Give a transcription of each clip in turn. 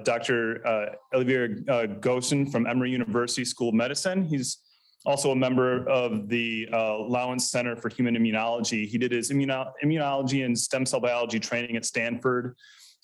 Dr. Eliver Ghosn from Emory University School of Medicine. He's also a member of the Lowance Center for Human Immunology. He did his immunology and stem cell biology training at Stanford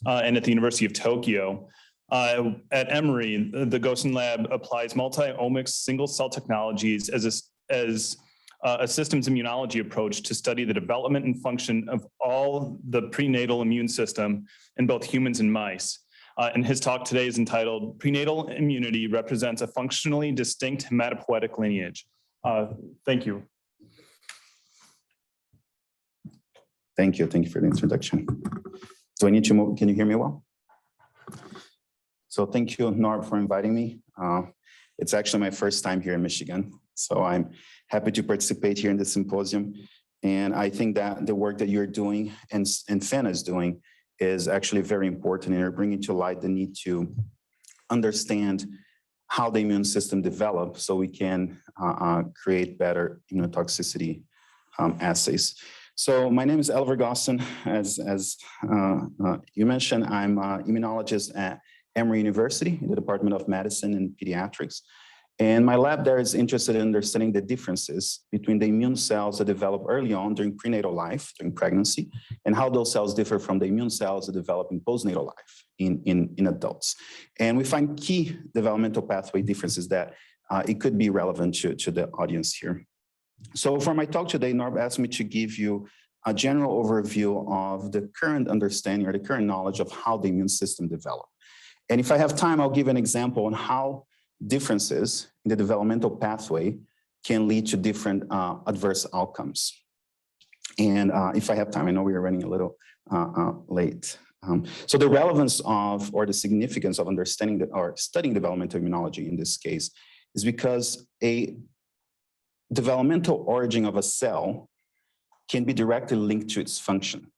and at the University of Tokyo. At Emory, the Ghosn Lab applies multi-omics single cell technologies as a systems immunology approach to study the development and function of all the prenatal immune system in both humans and mice. And his talk today is entitled, Prenatal Immunity Represents a Functionally Distinct Hematopoietic Lineage. Thank you. Thank you for the introduction. Do I need to move? Can you hear me well? So thank you, Norb, for inviting me. It's actually my first time here in Michigan, so I'm happy to participate here in the symposium. And I think that the work that you're doing and FENA is doing is actually very important, and you're bringing to light the need to understand how the immune system develops so we can create better immunotoxicity assays. So my name is Eliver Ghosn. As you mentioned, I'm an immunologist at Emory University in the Department of Medicine and Pediatrics. And my lab there is interested in understanding the differences between the immune cells that develop early on during prenatal life, during pregnancy, and how those cells differ from the immune cells that develop in postnatal life in adults. And we find key developmental pathway differences that it could be relevant to the audience here. So for my talk today, Norb asked me to give you a general overview of the current understanding or the current knowledge of how the immune system develops. And if I have time, I'll give an example on how differences in the developmental pathway can lead to different adverse outcomes. And if I have time, I know we are running a little late. So the relevance of, or the significance of understanding that, or studying developmental immunology in this case, is because a developmental origin of a cell can be directly linked to its function.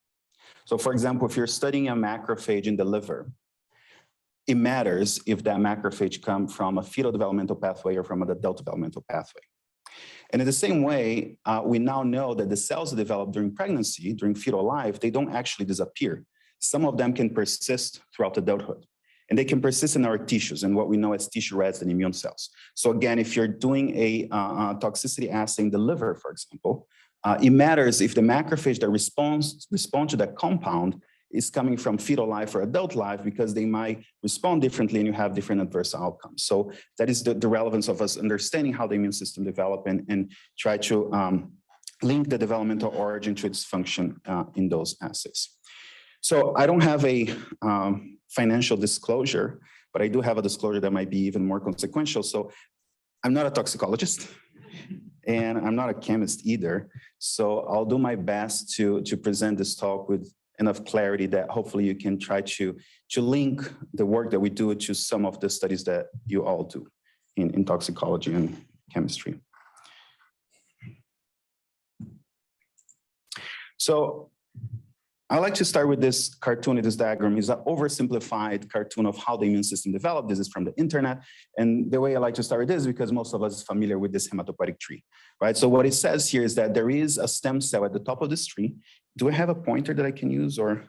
So for example, if you're studying a macrophage in the liver, it matters if that macrophage comes from a fetal developmental pathway or from an adult developmental pathway. And in the same way, we now know that the cells that develop during pregnancy, during fetal life, they don't actually disappear. Some of them can persist throughout adulthood. And they can persist in our tissues and what we know as tissue resident immune cells. So again, if you're doing a toxicity assay in the liver, for example, it matters if the macrophage that responds to that compound is coming from fetal life or adult life, because they might respond differently and you have different adverse outcomes. So that is the relevance of us understanding how the immune system develops and try to link the developmental origin to its function in those assays. So I don't have a financial disclosure, but I do have a disclosure that might be even more consequential. So I'm not a toxicologist and I'm not a chemist either. So I'll do my best to present this talk with enough clarity that hopefully you can try to link the work that we do to some of the studies that you all do in toxicology and chemistry. So I like to start with this cartoon. This diagram is an oversimplified cartoon of how the immune system developed. This is from the internet. And the way I like to start with this is because most of us are familiar with this hematopoietic tree, right? So what it says here is that there is a stem cell at the top of this tree. Do I have a pointer that I can use, or,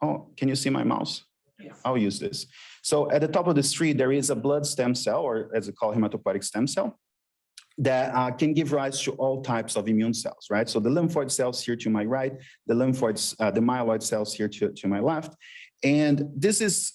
oh, can you see my mouse? Yes. I'll use this. So at the top of this tree, there is a blood stem cell, or as we call hematopoietic stem cell, that can give rise to all types of immune cells, right? So the lymphoid cells here to my right, the lymphoids, the myeloid cells here to my left. And this is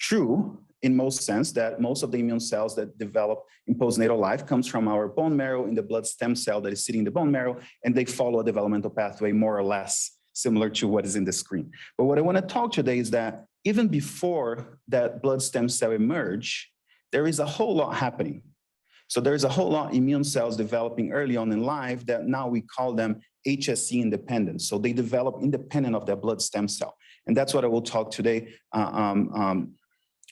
true in most sense, that most of the immune cells that develop in postnatal life comes from our bone marrow in the blood stem cell that is sitting in the bone marrow, and they follow a developmental pathway more or less similar to what is in the screen. But what I want to talk today is that even before that blood stem cell emerge, there is a whole lot happening. So there's a whole lot of immune cells developing early on in life that now we call them HSC independent. So they develop independent of their blood stem cell. And that's what I will talk today,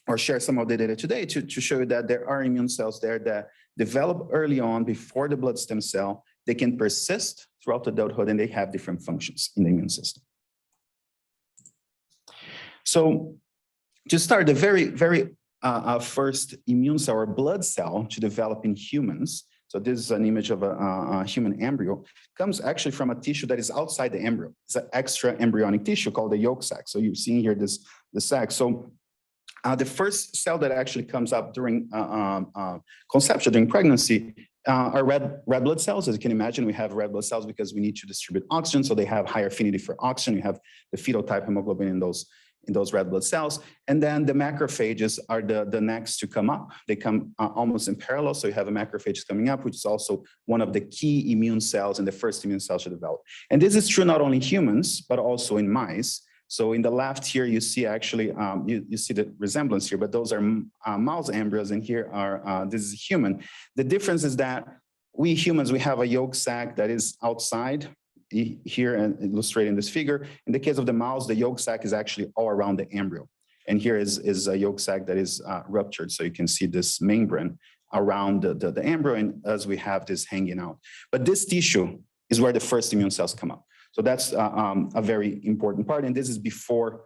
or share some of the data today to show you that there are immune cells there that develop early on before the blood stem cell. They can persist throughout adulthood and they have different functions in the immune system. So to start, the very first immune cell or blood cell to develop in humans So this is an image of a human embryo. Comes actually from a tissue that is outside the embryo. It's an extra embryonic tissue called the yolk sac. So you're seeing here the sac. So the first cell that actually comes up during conception, during pregnancy, are red blood cells. As you can imagine, we have red blood cells because we need to distribute oxygen, so they have higher affinity for oxygen. You have the fetal type hemoglobin in those red blood cells. And then the macrophages are the next to come up. They come almost in parallel. So you have a macrophage coming up, which is also one of the key immune cells and the first immune cells to develop. And this is true not only in humans, but also in mice. So in the left here, you see actually, you see the resemblance here, but those are mouse embryos, and here are, this is human. The difference is that we humans, we have a yolk sac that is outside here and illustrated in this figure. In the case of the mouse, the yolk sac is actually all around the embryo. And here is a yolk sac that is ruptured. So you can see this membrane around the embryo, and as we have this hanging out. But this tissue is where the first immune cells come up. So that's a very important part. And this is before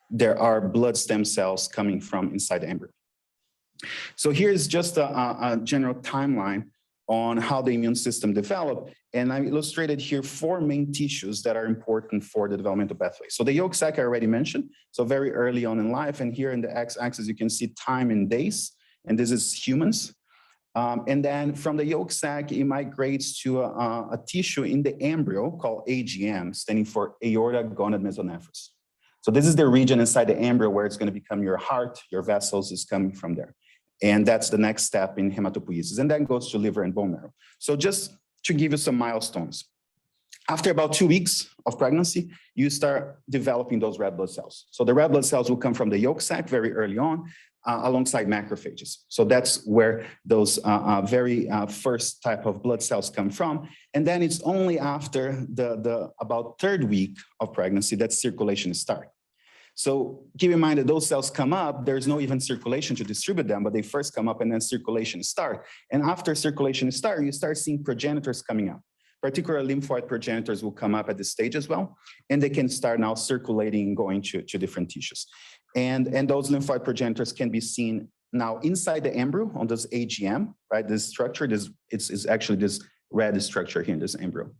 there are blood stem cells coming from inside the embryo. So here's just a general timeline on how the immune system developed. And I illustrated here 4 main tissues that are important for the developmental pathway. So the yolk sac I already mentioned, so very early on in life. And here in the x-axis, you can see time in days, and this is humans. And then from the yolk sac, it migrates to a tissue in the embryo called AGM, standing for aorta gonad mesonephros. So this is the region inside the embryo where it's going to become your heart, your vessels is coming from there. And that's the next step in hematopoiesis, and then goes to liver and bone marrow. So just to give you some milestones. After about 2 weeks of pregnancy, you start developing those red blood cells. So the red blood cells will come from the yolk sac very early on, alongside macrophages. So that's where those very first type of blood cells come from. And then it's only after the about 3rd week of pregnancy that circulation starts. So keep in mind that those cells come up, there's no even circulation to distribute them, but they first come up and then circulation starts. And after circulation starts, you start seeing progenitors coming up. Particularly lymphoid progenitors will come up at this stage as well, and they can start now circulating and going to different tissues. And those lymphoid progenitors can be seen now inside the embryo on this AGM, right? This structure, it's actually this red structure here in this embryo.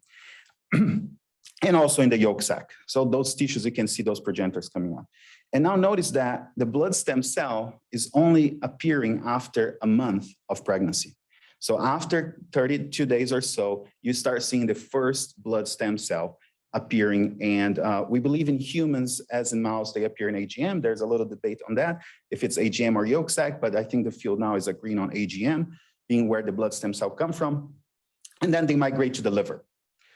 And also in the yolk sac. So those tissues, you can see those progenitors coming up. And now notice that the blood stem cell is only appearing after a month of pregnancy. So after 32 days or so, you start seeing the first blood stem cell appearing. And we believe in humans, as in mouse, they appear in AGM. There's a little debate on that, if it's AGM or yolk sac, but I think the field now is agreeing on AGM, being where the blood stem cell come from. And then they migrate to the liver.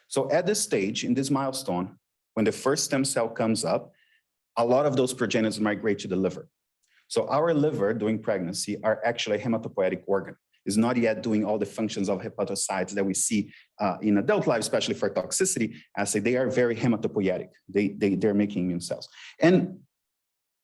So at this stage, in this milestone, when the first stem cell comes up, a lot of those progenitors migrate to the liver. So our liver during pregnancy are actually a hematopoietic organ. It's not yet doing all the functions of hepatocytes that we see in adult life, especially for toxicity assay. They are very hematopoietic. They're making immune cells. And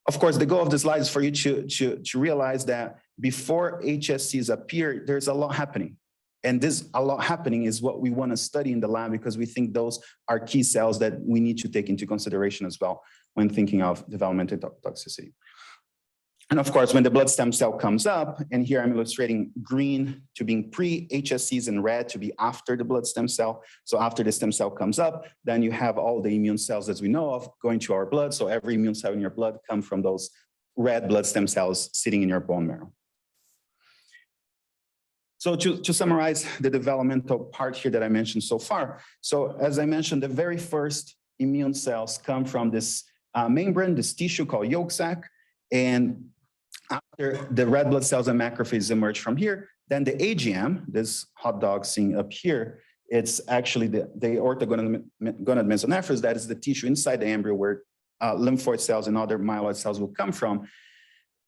of course, the goal of the slide is for you to realize that before HSCs appear, there's a lot happening. And this a lot happening is what we want to study in the lab, because we think those are key cells that we need to take into consideration as well when thinking of developmental toxicity. And of course, when the blood stem cell comes up, and here I'm illustrating green to being pre-HSCs and red to be after the blood stem cell. So after the stem cell comes up, then you have all the immune cells as we know of going to our blood. So every immune cell in your blood comes from those red blood stem cells sitting in your bone marrow. So to summarize the developmental part here that I mentioned so far. So as I mentioned, the very first immune cells come from this membrane, this tissue called yolk sac. And after the red blood cells and macrophages emerge from here, then the AGM, this hot dog seen up here, it's actually the aorta gonad mesonephros. That is the tissue inside the embryo where lymphoid cells and other myeloid cells will come from.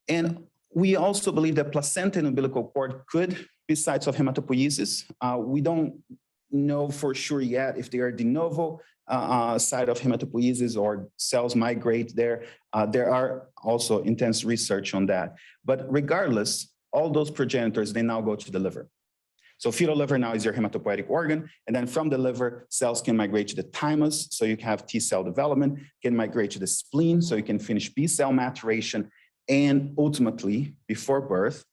And we also believe that placenta and umbilical cord could be sites of hematopoiesis. We don't know for sure yet if they are de novo site of hematopoiesis or cells migrate there. There are also intense research on that. But regardless, all those progenitors, they now go to the liver. So fetal liver now is your hematopoietic organ. And then from the liver, cells can migrate to the thymus. So you can have T cell development, can migrate to the spleen. So you can finish B cell maturation. And ultimately, before birth,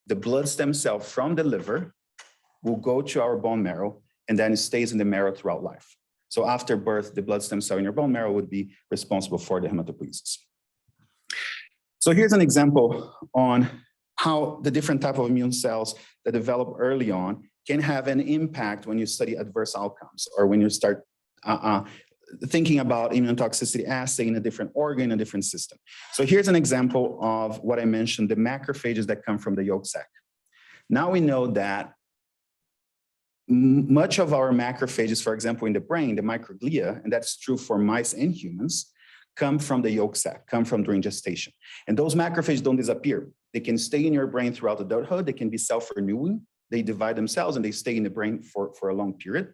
the blood stem cell from the liver will go to our bone marrow and then it stays in the marrow throughout life. So after birth, the blood stem cell in your bone marrow would be responsible for the hematopoiesis. So here's an example on how the different type of immune cells that develop early on can have an impact when you study adverse outcomes or when you start thinking about immunotoxicity assay in a different organ, a different system. So here's an example of what I mentioned, the macrophages that come from the yolk sac. Now we know that much of our macrophages, for example, in the brain, the microglia, and that's true for mice and humans, come from the yolk sac, come from during gestation. And those macrophages don't disappear. They can stay in your brain throughout adulthood. They can be self-renewing. They divide themselves and they stay in the brain for a long period.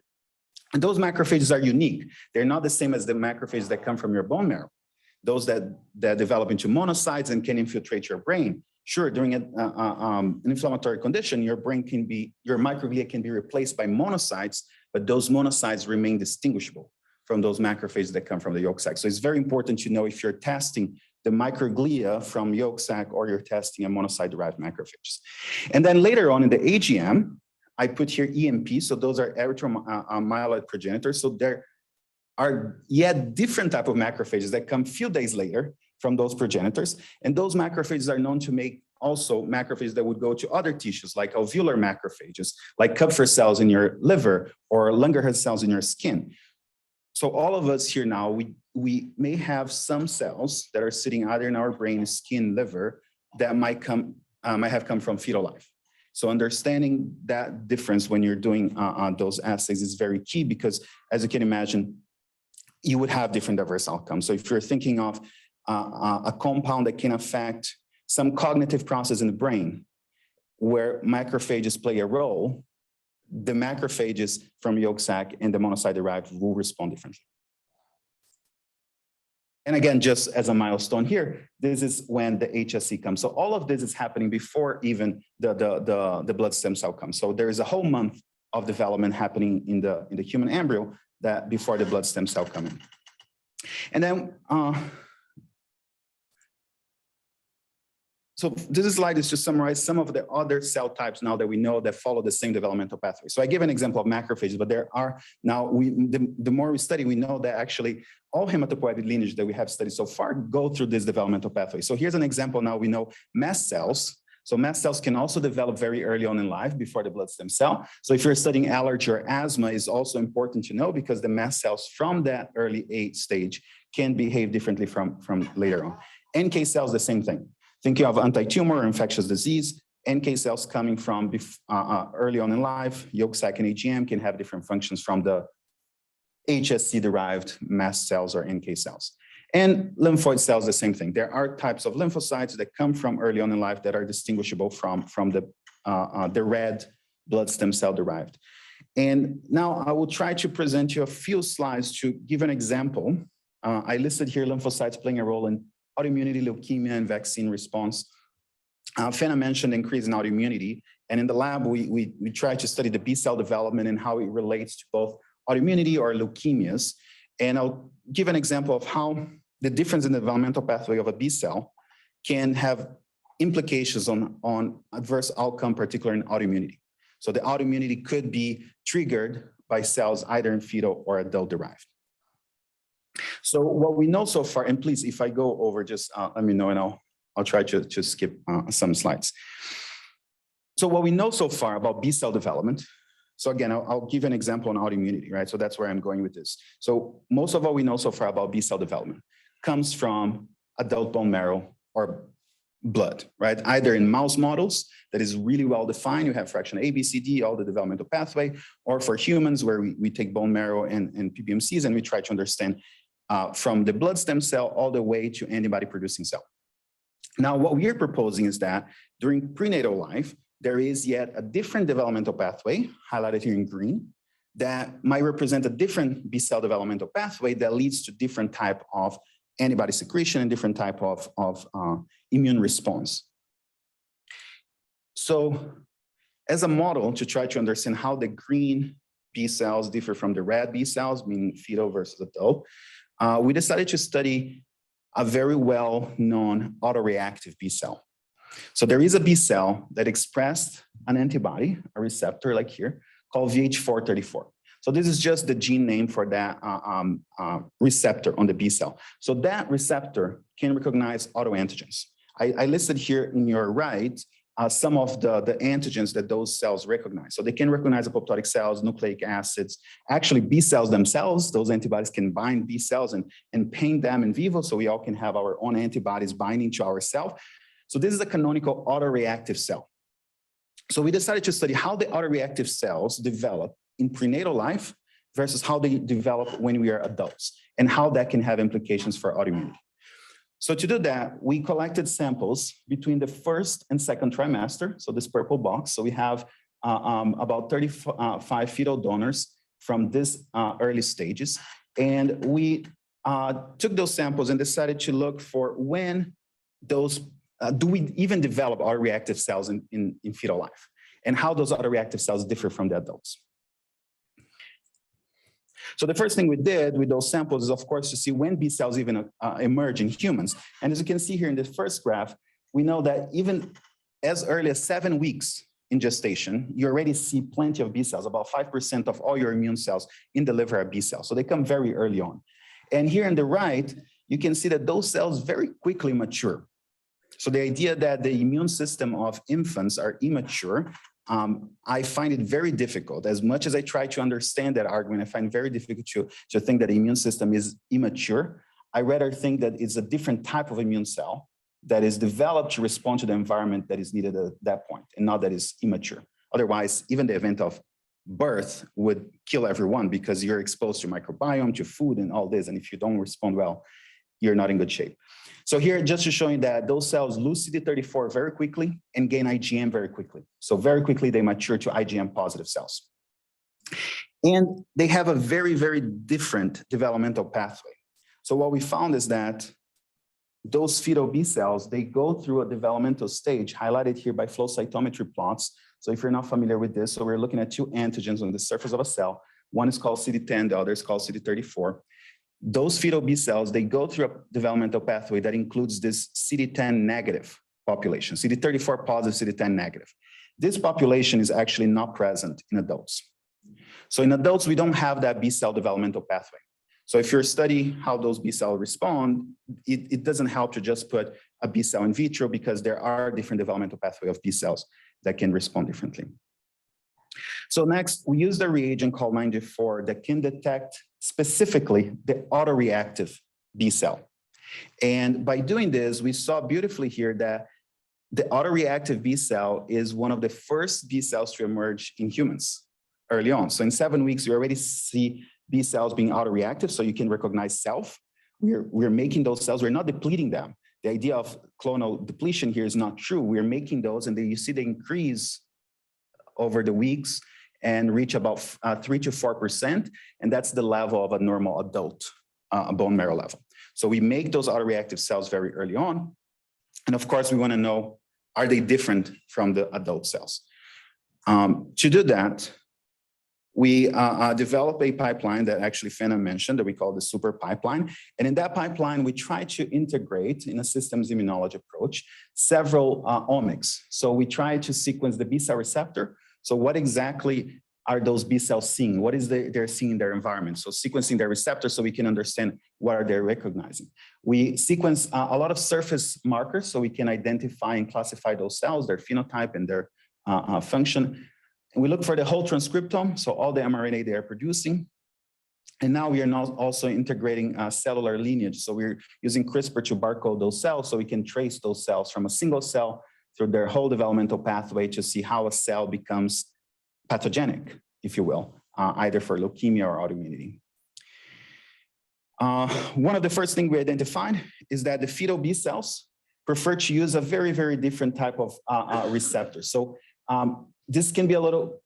And those macrophages are unique. They're not the same as the macrophages that come from your bone marrow. Those that develop into monocytes and can infiltrate your brain. Sure, during an inflammatory condition, your microglia can be replaced by monocytes, but those monocytes remain distinguishable from those macrophages that come from the yolk sac. So it's very important to know if you're testing the microglia from yolk sac or you're testing a monocyte-derived macrophages. And then later on in the AGM, I put here EMP, so those are erythromyeloid progenitors. So there are yet different type of macrophages that come few days later from those progenitors. And those macrophages are known to make also macrophages that would go to other tissues like alveolar macrophages, like Kupffer cells in your liver or Langerhans cells in your skin. So all of us here now, we may have some cells that are sitting either in our brain, skin, liver, that might have come from fetal life. So understanding that difference when you're doing those assays is very key because, as you can imagine, you would have different diverse outcomes. So if you're thinking of a compound that can affect some cognitive process in the brain where macrophages play a role, the macrophages from yolk sac and the monocyte-derived will respond differently. And again, just as a milestone here, this is when the HSC comes. So all of this is happening before even the blood stem cell comes. So there is a whole month of development happening in the human embryo that before the blood stem cell come in. And then, so this slide is to summarize some of the other cell types now that we know that follow the same developmental pathway. So I give an example of macrophages, but there are now, the more we study, we know that actually all hematopoietic lineage that we have studied so far go through this developmental pathway. So here's an example now we know mast cells. So mast cells can also develop very early on in life before the blood stem cell. So if you're studying allergy or asthma, is also important to know because the mast cells from that early age stage can behave differently from later on. NK cells, the same thing. Thinking of anti-tumor or infectious disease, NK cells coming from early on in life, yolk sac and AGM can have different functions from the HSC-derived mast cells or NK cells. And lymphoid cells, the same thing. There are types of lymphocytes that come from early on in life that are distinguishable from the red blood stem cell derived. And now I will try to present you a few slides to give an example. I listed here lymphocytes playing a role in autoimmunity, leukemia, and vaccine response. Fena mentioned increase in autoimmunity. And in the lab, we try to study the B cell development and how it relates to both autoimmunity or leukemias. And I'll give an example of how the difference in the developmental pathway of a B cell can have implications on adverse outcome, particularly in autoimmunity. So the autoimmunity could be triggered by cells either in fetal or adult derived. So what we know so far, and please, if I go over, just let me know and I'll try to skip some slides. So what we know so far about B cell development, so again, I'll give an example on autoimmunity, right? So that's where I'm going with this. So most of what we know so far about B cell development comes from adult bone marrow or blood, right? Either in mouse models that is really well defined, you have fraction A, B, C, D, all the developmental pathway, or for humans where we take bone marrow and PBMCs and we try to understand from the blood stem cell all the way to antibody producing cell. Now, what we are proposing is that during prenatal life, there is yet a different developmental pathway, highlighted here in green, that might represent a different B cell developmental pathway that leads to different type of antibody secretion and different type of immune response. So as a model to try to understand how the green B cells differ from the red B cells, meaning fetal versus adult, we decided to study a very well-known autoreactive B cell. So there is a B cell that expressed an antibody, a receptor like here, called VH434. So this is just the gene name for that receptor on the B cell. So that receptor can recognize autoantigens. I listed here in your right some of the antigens that those cells recognize. So they can recognize apoptotic cells, nucleic acids. Actually, B cells themselves, those antibodies can bind B cells and paint them in vivo, so we all can have our own antibodies binding to our cell. So this is a canonical autoreactive cell. So we decided to study how the autoreactive cells develop in prenatal life versus how they develop when we are adults, and how that can have implications for autoimmunity. So to do that, we collected samples between the first and second trimester, so this purple box. So we have about 35 fetal donors from this early stages. And we took those samples and decided to look for when those, do we even develop autoreactive cells in fetal life, and how those autoreactive cells differ from the adults. So the first thing we did with those samples is, of course, to see when B cells even emerge in humans. And as you can see here in the first graph, we know that even as early as 7 weeks in gestation, you already see plenty of B cells. About 5% of all your immune cells in the liver are B cells. So they come very early on. And here on the right, you can see that those cells very quickly mature. So the idea that the immune system of infants are immature, I find it very difficult. As much as I try to understand that argument, I find it very difficult to think that the immune system is immature. I rather think that it's a different type of immune cell that is developed to respond to the environment that is needed at that point, and not that it's immature. Otherwise, even the event of birth would kill everyone, because you're exposed to microbiome, to food and all this. And if you don't respond well, you're not in good shape. So here, just to show you that those cells lose CD34 very quickly and gain IgM very quickly. So very quickly, they mature to IgM positive cells. And they have a very, very different developmental pathway. So what we found is that those fetal B cells, they go through a developmental stage highlighted here by flow cytometry plots. So if you're not familiar with this, so we're looking at two antigens on the surface of a cell. One is called CD10, the other is called CD34. Those fetal B cells, they go through a developmental pathway that includes this CD10 negative population, CD34 positive, CD10 negative. This population is actually not present in adults. So in adults, we don't have that B cell developmental pathway. So if you're studying how those B cells respond, it doesn't help to just put a B cell in vitro, because there are different developmental pathways of B cells that can respond differently. So next, we use the reagent called 9G4 that can detect specifically the autoreactive B cell. And by doing this, we saw beautifully here that the autoreactive B cell is one of the first B cells to emerge in humans early on. So in 7 weeks, you already see B cells being autoreactive, so you can recognize self. We're making those cells, we're not depleting them. The idea of clonal depletion here is not true. We're making those, and then you see the increase over the weeks and reach about 3 to 4%. And that's the level of a normal adult bone marrow level. So we make those autoreactive cells very early on. And of course, we want to know, are they different from the adult cells? To do that, we develop a pipeline that actually Fenna mentioned that we call the super pipeline. And in that pipeline, we try to integrate in a systems immunology approach several omics. So we try to sequence the B cell receptor. So what exactly are those B cells seeing? What is they're seeing in their environment? So sequencing their receptor so we can understand what are they recognizing. We sequence a lot of surface markers so we can identify and classify those cells, their phenotype and their function. And we look for the whole transcriptome, so all the mRNA they are producing. And now we are now also integrating cellular lineage. So we're using CRISPR to barcode those cells so we can trace those cells from a single cell through their whole developmental pathway to see how a cell becomes pathogenic, if you will, either for leukemia or autoimmunity. One of the first things we identified is that the fetal B cells prefer to use a very, very different type of receptor. So this can be a little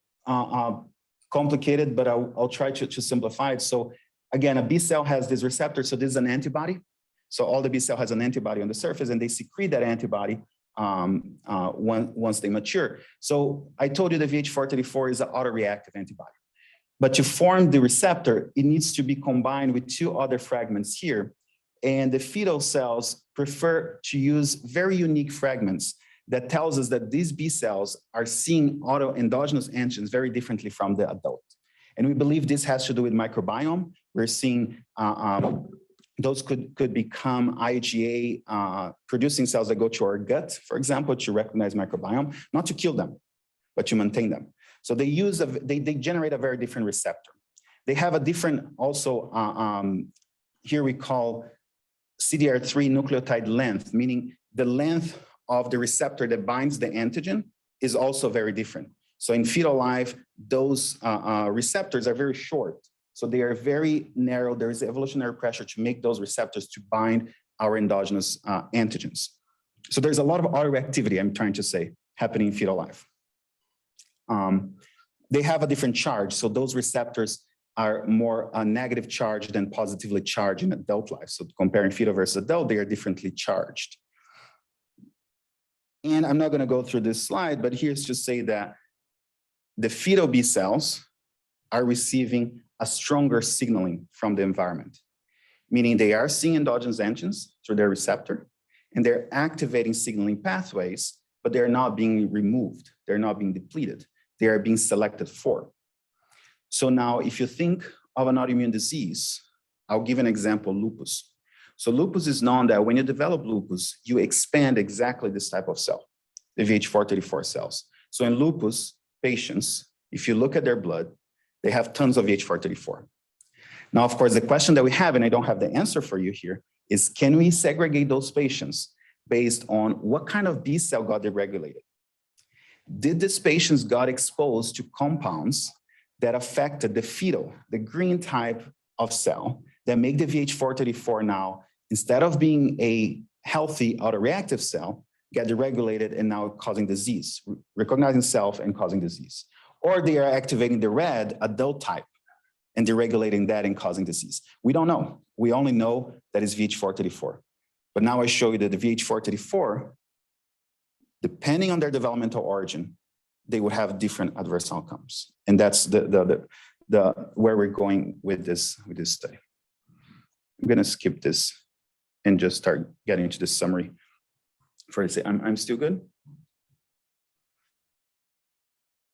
complicated, but I'll try to simplify it. So again, a B cell has this receptor, so this is an antibody. So all the B cell has an antibody on the surface, and they secrete that antibody once they mature. So I told you the VH434 is an autoreactive antibody. But to form the receptor, it needs to be combined with two other fragments here. And the fetal cells prefer to use very unique fragments that tells us that these B cells are seeing autoendogenous antigens very differently from the adult. And we believe this has to do with microbiome. We're seeing those could become IgA producing cells that go to our gut, for example, to recognize microbiome, not to kill them, but to maintain them. So they generate a very different receptor. They have a different also, here we call CDR3 nucleotide length, meaning the length of the receptor that binds the antigen is also very different. So in fetal life, those receptors are very short. So they are very narrow. There is evolutionary pressure to make those receptors to bind our endogenous antigens. So there's a lot of autoreactivity, I'm trying to say, happening in fetal life. They have a different charge. So those receptors are more negative charged than positively charged in adult life. So comparing fetal versus adult, they are differently charged. And I'm not going to go through this slide, but here's to say that the fetal B cells are receiving a stronger signaling from the environment, meaning they are seeing endogenous antigens through their receptor, and they're activating signaling pathways, but they're not being removed. They're not being depleted. They are being selected for. So now, if you think of an autoimmune disease, I'll give an example, lupus. So lupus is known that when you develop lupus, you expand exactly this type of cell, the VH434 cells. So in lupus patients, if you look at their blood, they have tons of VH434. Now, of course, the question that we have, and I don't have the answer for you here, is can we segregate those patients based on what kind of B cell got deregulated? Did these patients got exposed to compounds that affected the fetal, the green type of cell that make the VH434 now, instead of being a healthy autoreactive cell, get deregulated and now causing disease, recognizing self and causing disease? Or they are activating the red adult type and deregulating that and causing disease. We don't know. We only know that it's VH434. But now I show you that the VH434, depending on their developmental origin, they would have different adverse outcomes. And that's where we're going with this study. I'm going to skip this and just start getting into the summary. I'm still good?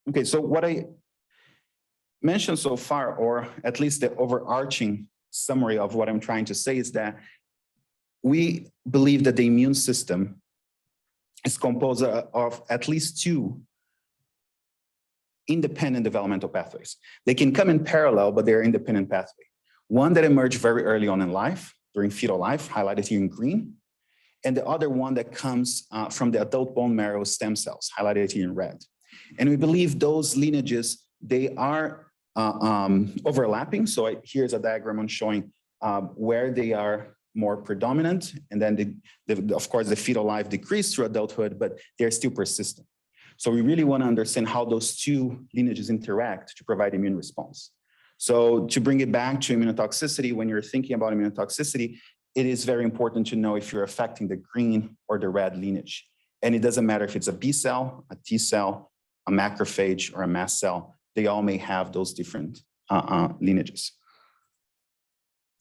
Okay, so what I mentioned so far, or at least the overarching summary of what I'm trying to say, is that we believe that the immune system is composed of at least two independent developmental pathways. They can come in parallel, but they're independent pathways. One that emerged very early on in life, during fetal life, highlighted here in green, and the other one that comes from the adult bone marrow stem cells, highlighted here in red. And we believe those lineages, they are overlapping. So here's a diagram on showing where they are more predominant. And then, of course, the fetal life decreased through adulthood, but they're still persistent. So we really want to understand how those two lineages interact to provide immune response. So to bring it back to immunotoxicity, when you're thinking about immunotoxicity, it is very important to know if you're affecting the green or the red lineage. And it doesn't matter if it's a B cell, a T cell, a macrophage, or a mast cell, they all may have those different lineages.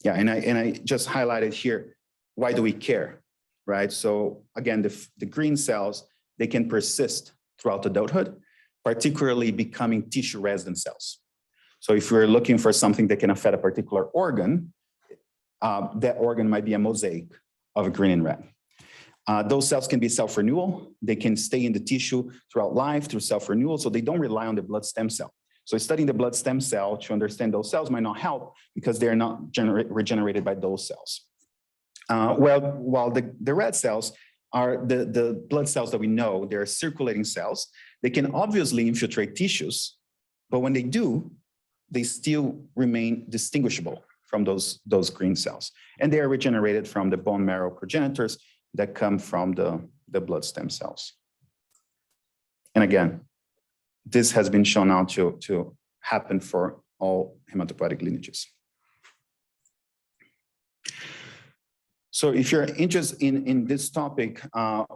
Yeah, and I just highlighted here, why do we care, right? So again, the green cells, they can persist throughout adulthood, particularly becoming tissue resident cells. So if you're looking for something that can affect a particular organ, that organ might be a mosaic of green and red. Those cells can be self-renewal. They can stay in the tissue throughout life through self-renewal, so they don't rely on the blood stem cell. So studying the blood stem cell to understand those cells might not help because they're not regenerated by those cells. While the red cells are the blood cells that we know, they're circulating cells. They can obviously infiltrate tissues, but when they do, they still remain distinguishable from those green cells. And they are regenerated from the bone marrow progenitors that come from the blood stem cells. And again, this has been shown now to happen for all hematopoietic lineages. So if you're interested in this topic,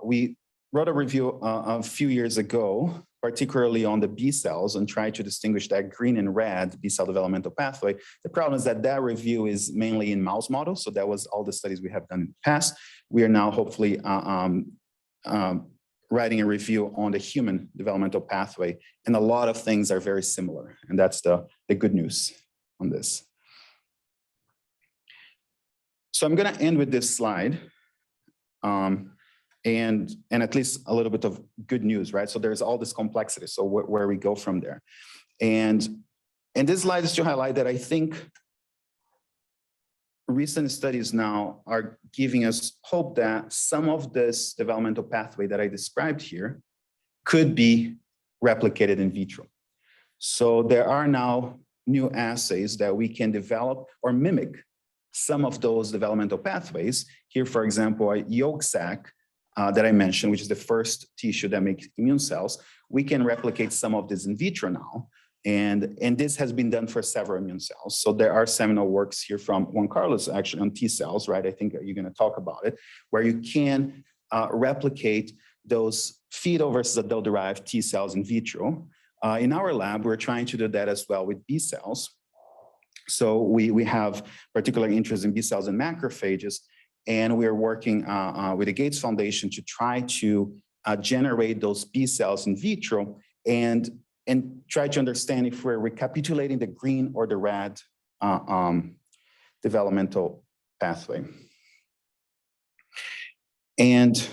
we wrote a review a few years ago, particularly on the B cells, and tried to distinguish that green and red B cell developmental pathway. The problem is that review is mainly in mouse models. So that was all the studies we have done in the past. We are now hopefully writing a review on the human developmental pathway, and a lot of things are very similar, and that's the good news on this. So I'm going to end with this slide, and at least a little bit of good news, right? So there's all this complexity. So where we go from there, and this slide is to highlight that I think recent studies now are giving us hope that some of this developmental pathway that I described here could be replicated in vitro. So there are now new assays that we can develop or mimic some of those developmental pathways. Here, for example, a yolk sac that I mentioned, which is the first tissue that makes immune cells, we can replicate some of this in vitro now. And this has been done for several immune cells. So there are seminal works here from Juan Carlos actually on T cells, right? I think you're going to talk about it, where you can replicate those fetal versus adult derived T cells in vitro. In our lab, we're trying to do that as well with B cells. So we have particular interest in B cells and macrophages, and we're working with the Gates Foundation to try to generate those B cells in vitro and try to understand if we're recapitulating the green or the red developmental pathway. And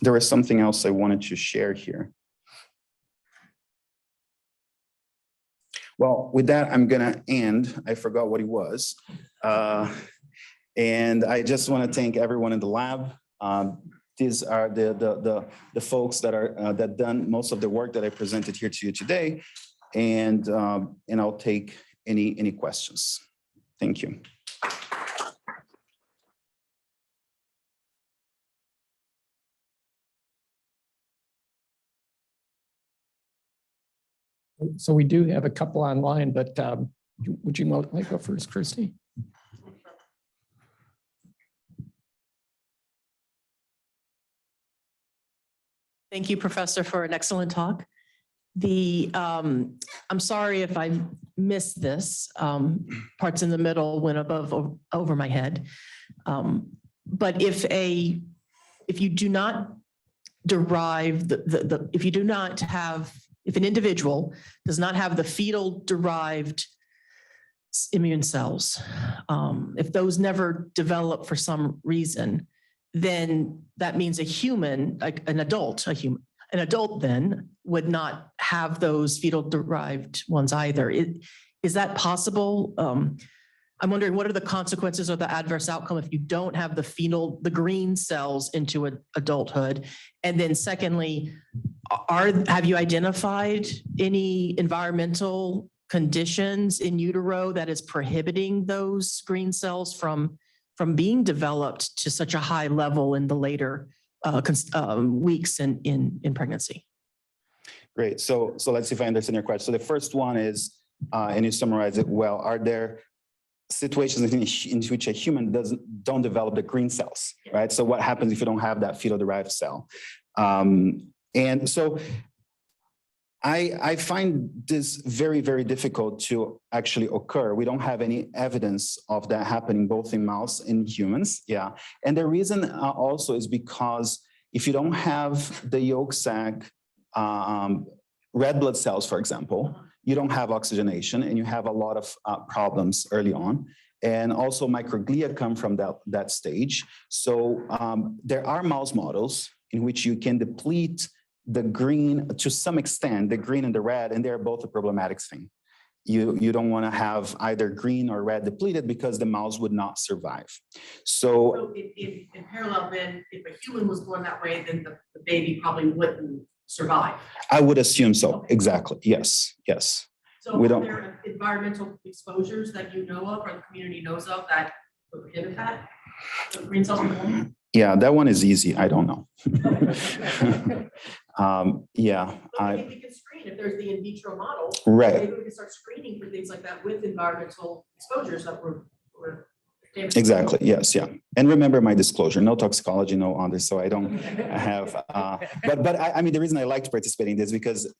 there was something else I wanted to share here. Well, with that, I'm gonna end. I forgot what it was. And I just wanna thank everyone in the lab. These are the folks that are that done most of the work that I presented here to you today, and I'll take any questions. Thank you. So we do have a couple online, but would you like to go first, Christy? Thank you, Professor, for an excellent talk. I'm sorry if I missed this. Parts in the middle went over my head. But if you do not derive if an individual does not have the fetal derived immune cells, if those never develop for some reason, then that means an adult then would not have those fetal derived ones either. Is that possible? I'm wondering, what are the consequences or the adverse outcome if you don't have the green cells into adulthood? And then secondly, have you identified any environmental conditions in utero that is prohibiting those green cells from being developed to such a high level in the later weeks in pregnancy? Great. So let's see if I understand your question. So the first one is, and you summarize it well, are there situations in which a human don't develop the green cells, right? So what happens if you don't have that fetal derived cell? And so I find this very, very difficult to actually occur. We don't have any evidence of that happening both in mouse and humans. Yeah. And the reason also is because if you don't have the yolk sac red blood cells, for example, you don't have oxygenation and you have a lot of problems early on. And also microglia come from that stage. So there are mouse models in which you can deplete the green to some extent, the green and the red, and they're both a problematic thing. You don't want to have either green or red depleted because the mouse would not survive. So in parallel, then, if a human was born that way, then the baby probably wouldn't survive. I would assume so. Okay. Exactly. Yes. Yes. So are there environmental exposures that you know of or the community knows of that would prohibit that? The green cells born? Yeah, that one is easy. I don't know. Yeah. Maybe we can screen if there's the in vitro model. Right. Maybe we can start screening for things like that with environmental exposures that were Exactly. Yes. Yeah. And remember my disclosure: no toxicology, no others. So I don't have. But I mean, the reason I liked participating in this because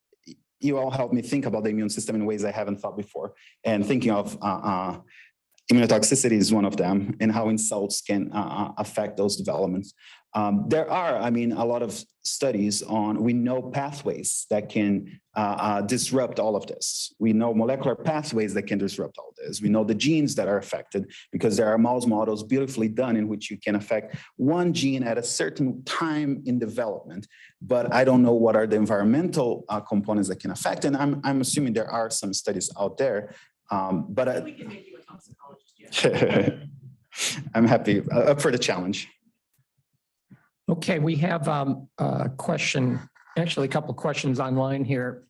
you all helped me think about the immune system in ways I haven't thought before, and thinking of Immunotoxicity is one of them, and how insults can affect those developments. There are, a lot of studies on, we know pathways that can disrupt all of this. We know molecular pathways that can disrupt all this. We know the genes that are affected, because there are mouse models beautifully done in which you can affect one gene at a certain time in development. But I don't know what are the environmental components that can affect. And I'm assuming there are some studies out there. But we can make you a toxicologist. Yeah. I'm happy up for the challenge. Okay, we have a question, actually a couple of questions online here.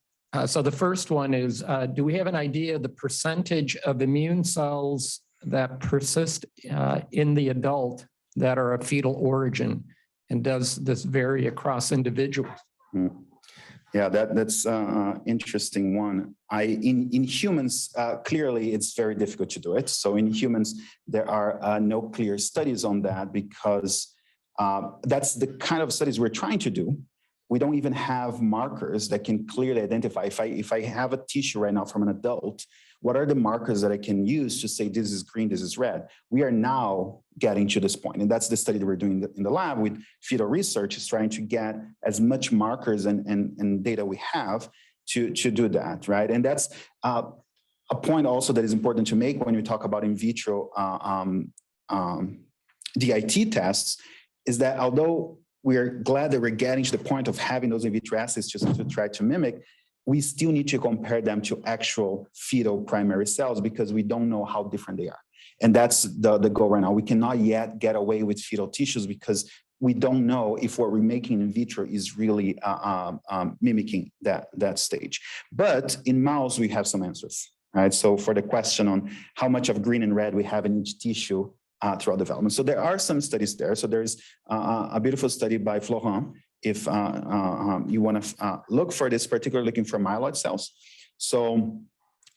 So the first one is, do we have an idea of the percentage of immune cells that persist in the adult that are of fetal origin? And does this vary across individuals? Yeah, that's an interesting one. In humans, clearly it's very difficult to do it. So in humans, there are no clear studies on that, because that's the kind of studies we're trying to do. We don't even have markers that can clearly identify. If I have a tissue right now from an adult, what are the markers that I can use to say this is green, this is red? We are now getting to this point, and that's the study that we're doing in the lab with fetal research, is trying to get as much markers and data we have to do that, right? And that's a point also that is important to make when we talk about in vitro DIT tests, is that although we're glad that we're getting to the point of having those in vitro assays just to try to mimic, we still need to compare them to actual fetal primary cells, because we don't know how different they are. And that's the goal right now. We cannot yet get away with fetal tissues, because we don't know if what we're making in vitro is really mimicking that stage. But in mouse, we have some answers, right? So for the question on how much of green and red we have in each tissue, throughout development. So there are some studies there. So there's a beautiful study by Florent. If you want to look for this, particularly looking for myeloid cells. So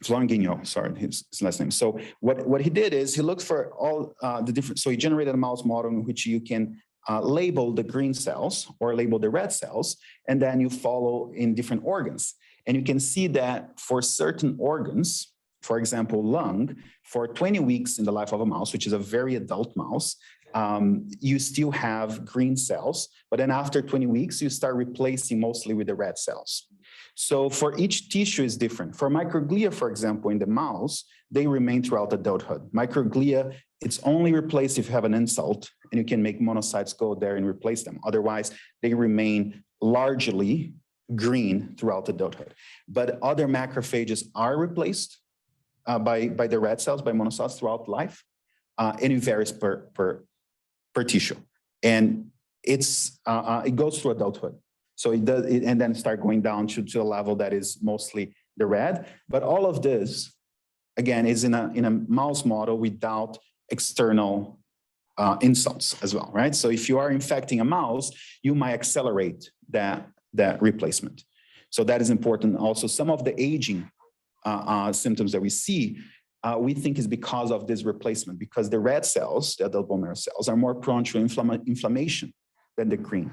Florent Guignot, sorry, his last name. So what he did is he looked for all the different, so he generated a mouse model in which you can label the green cells or label the red cells, and then you follow in different organs. And you can see that for certain organs, for example, lung, for 20 weeks in the life of a mouse, which is a very adult mouse, you still have green cells, but then after 20 weeks, you start replacing mostly with the red cells. So for each tissue is different. For microglia, for example, in the mouse, they remain throughout adulthood. Microglia, it's only replaced if you have an insult and you can make monocytes go there and replace them. Otherwise, they remain largely green throughout adulthood. But other macrophages are replaced by the red cells, by monocytes throughout life, and it varies per tissue. And it goes through adulthood. So it does, and then start going down to a level that is mostly the red. But all of this, again, is in a mouse model without external insults as well, right? So if you are infecting a mouse, you might accelerate that replacement. So that is important. Also, some of the aging symptoms that we see, we think is because of this replacement, because the red cells, the adult bone marrow cells, are more prone to inflammation than the green.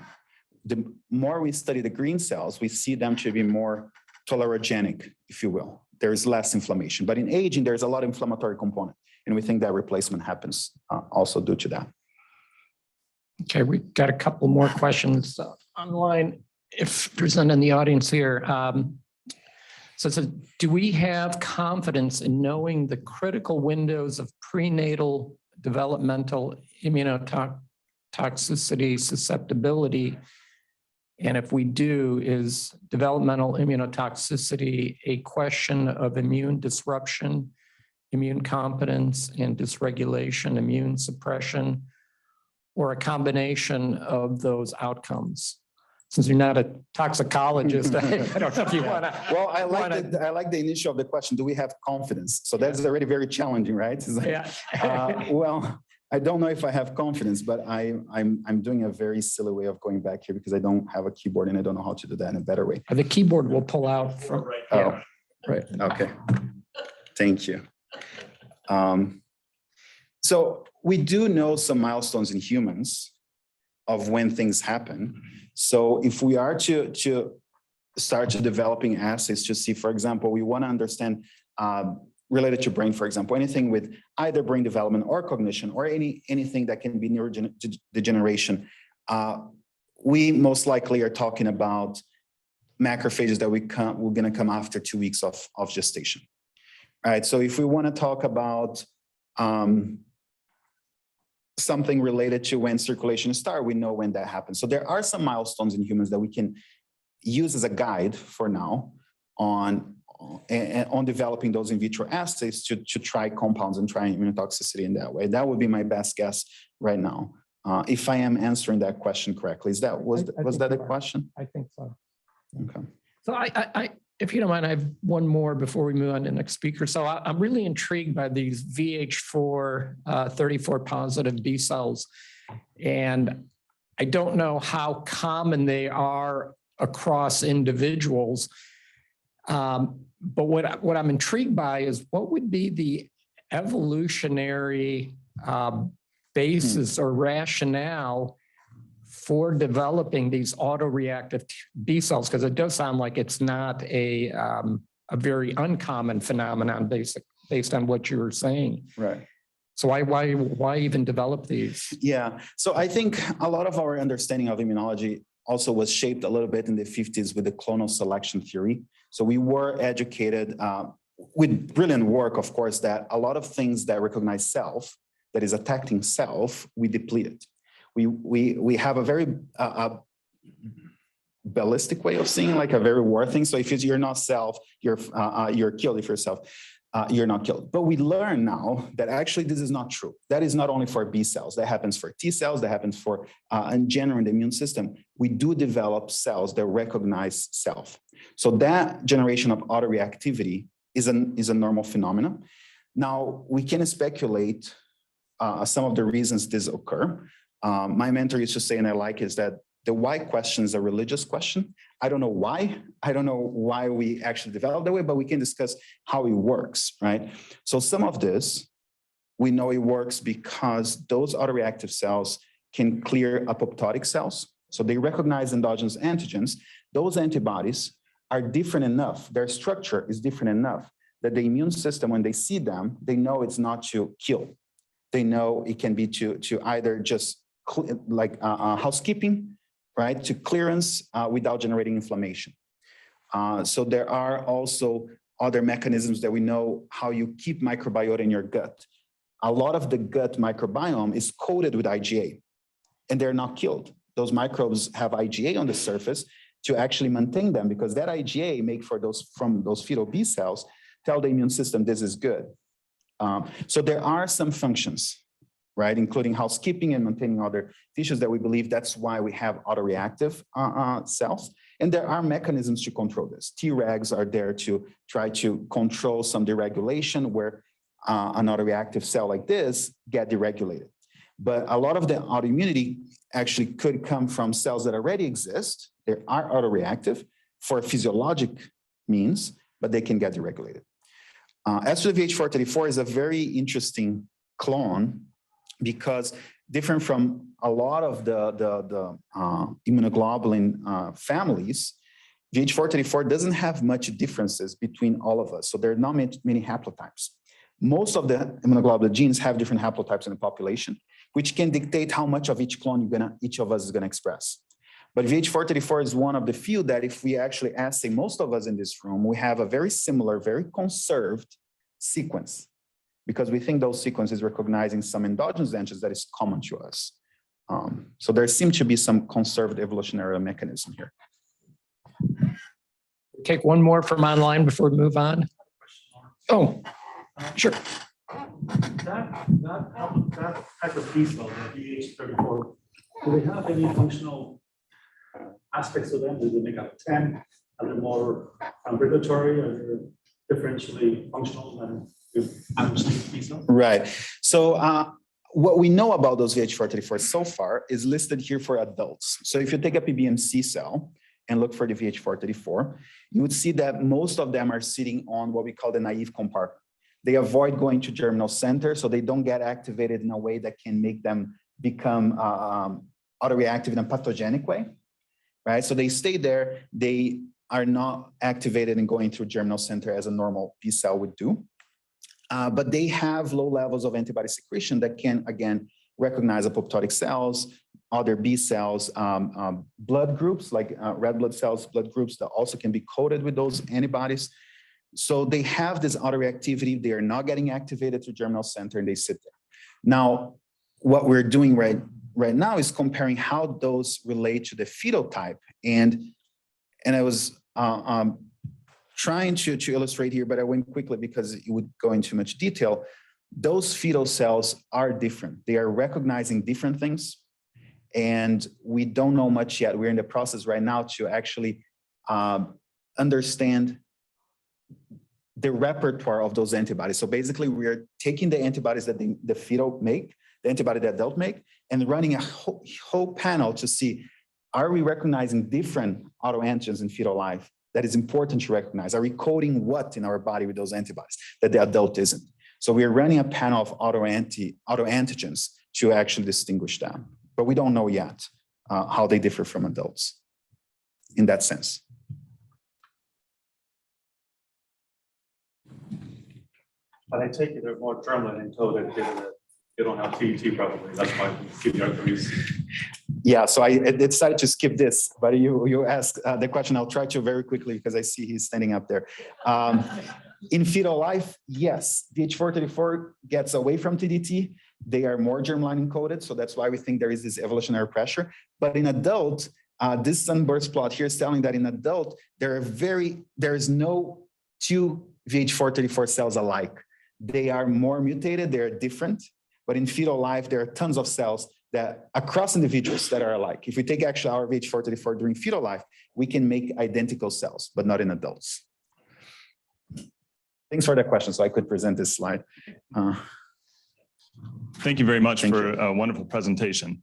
The more we study the green cells, we see them to be more tolerogenic, if you will. There's less inflammation, but in aging, there's a lot of inflammatory component, and we think that replacement happens also due to that. Okay, we've got a couple more questions online. If there's none in the audience here, so do we have confidence in knowing the critical windows of prenatal developmental immunotoxicity susceptibility? And if we do, is developmental immunotoxicity a question of immune disruption, immune competence and dysregulation, immune suppression, or a combination of those outcomes? Since you're not a toxicologist, I don't know if you want to. Well, I like the initial of the question. Do we have confidence? So that's already very challenging, right? It's like, yeah. Well, I don't know if I have confidence, but I'm doing a very silly way of going back here because I don't have a keyboard and I don't know how to do that in a better way. The keyboard will pull out from. Oh, right. Okay. Thank you. So we do know some milestones in humans of when things happen. So if we are to start developing assays to see, for example, we want to understand related to brain, for example, anything with either brain development or cognition or anything that can be neurodegeneration, we most likely are talking about macrophages that we're going to come after 2 weeks of gestation. All right, so if we want to talk about something related to when circulation starts, we know when that happens. So there are some milestones in humans that we can use as a guide for now on developing those in vitro assays to try compounds and try immunotoxicity in that way. That would be my best guess right now. If I am answering that question correctly, was that a question? I think so. Okay. So I, if you don't mind, I have one more before we move on to the next speaker. So I'm really intrigued by these VH4 34 positive B cells. And I don't know how common they are across individuals. But what I'm intrigued by is what would be the evolutionary basis or rationale for developing these autoreactive B cells, because it does sound like it's not a very uncommon phenomenon based on what you were saying. Right. So why even develop these? Yeah. So I think a lot of our understanding of immunology also was shaped a little bit in the 50s with the clonal selection theory. So we were educated with brilliant work, of course, that a lot of things that recognize self, that is attacking self, we depleted. We have a very ballistic way of seeing, like a very war thing. So if you're not self, you're killed. If you're self, you're not killed. But we learn now that actually this is not true. That is not only for B cells. That happens for T cells. That happens for, in general, in the immune system. We do develop cells that recognize self. So that generation of autoreactivity is a normal phenomenon. Now, we can speculate some of the reasons this occur. My mentor used to say, and I like, is that the why question is a religious question. I don't know why. I don't know why we actually developed that way, but we can discuss how it works, right? So some of this, we know it works because those autoreactive cells can clear apoptotic cells. So they recognize endogenous antigens. Those antibodies are different enough. Their structure is different enough that the immune system, when they see them, they know it's not to kill. They know it can be to either just like housekeeping, right, to clearance without generating inflammation. So there are also other mechanisms that we know how you keep microbiota in your gut. A lot of the gut microbiome is coated with IgA, and they're not killed. Those microbes have IgA on the surface to actually maintain them, because that IgA from those fetal B cells tell the immune system this is good. So there are some functions, right, including housekeeping and maintaining other tissues that we believe that's why we have autoreactive cells. And there are mechanisms to control this. Tregs are there to try to control some deregulation where an autoreactive cell like this get deregulated. But a lot of the autoimmunity actually could come from cells that already exist. They are autoreactive for physiologic means, but they can get deregulated. As to the VH434 is a very interesting clone, because different from a lot of the immunoglobulin families, VH434 doesn't have much differences between all of us. So there are not many haplotypes. Most of the immunoglobulin genes have different haplotypes in the population, which can dictate how much of each clone each of us is gonna express. But VH434 is one of the few that if we actually assay most of us in this room, we have a very similar, very conserved sequence, because we think those sequences recognizing some endogenous antigens that is common to us. So there seems to be some conserved evolutionary mechanism here. Take one more from online before we move on. Oh, sure. That type of B cell, the VH34, do they have any functional aspects of them? Do they make up 10? Are they more regulatory? Are they differentially functional than average B cell? Right. So what we know about those VH434 so far is listed here for adults. So if you take a PBMC cell and look for the VH434, you would see that most of them are sitting on what we call the naive compartment. They avoid going to germinal center, so they don't get activated in a way that can make them become autoreactive in a pathogenic way, right? So they stay there. They are not activated and going through germinal center as a normal B cell would do. but they have low levels of antibody secretion that can, again, recognize apoptotic cells, other B cells, blood groups like red blood cells, blood groups that also can be coated with those antibodies. So they have this autoreactivity. They are not getting activated through germinal center and they sit there. Now, what we're doing right now is comparing how those relate to the fetal type. And I was trying to illustrate here, but I went quickly because it would go into much detail. Those fetal cells are different. They are recognizing different things. And we don't know much yet. We're in the process right now to actually understand the repertoire of those antibodies. So basically, we are taking the antibodies that the fetal make, the antibody that adult make, and running a whole panel to see, are we recognizing different autoantigens in fetal life that is important to recognize? Are we coding what in our body with those antibodies that the adult isn't? So we are running a panel of autoantigens to actually distinguish them. But we don't know yet how they differ from adults in that sense. But I take it they're more germline encoded given that you don't have TET probably. That's why you keep your agrees. Yeah, so I decided to skip this, but you asked the question. I'll try to very quickly because I see he's standing up there. In fetal life, yes, VH434 gets away from TDT. They are more germline encoded, so that's why we think there is this evolutionary pressure. But in adult, this sunburst plot here is telling that in adult, there is no two VH434 cells alike. They are more mutated, they are different, but in fetal life, there are tons of cells that across individuals that are alike. If we take actually our VH434 during fetal life, we can make identical cells, but not in adults. Thanks for that question, so I could present this slide. Thank you very much for a wonderful presentation.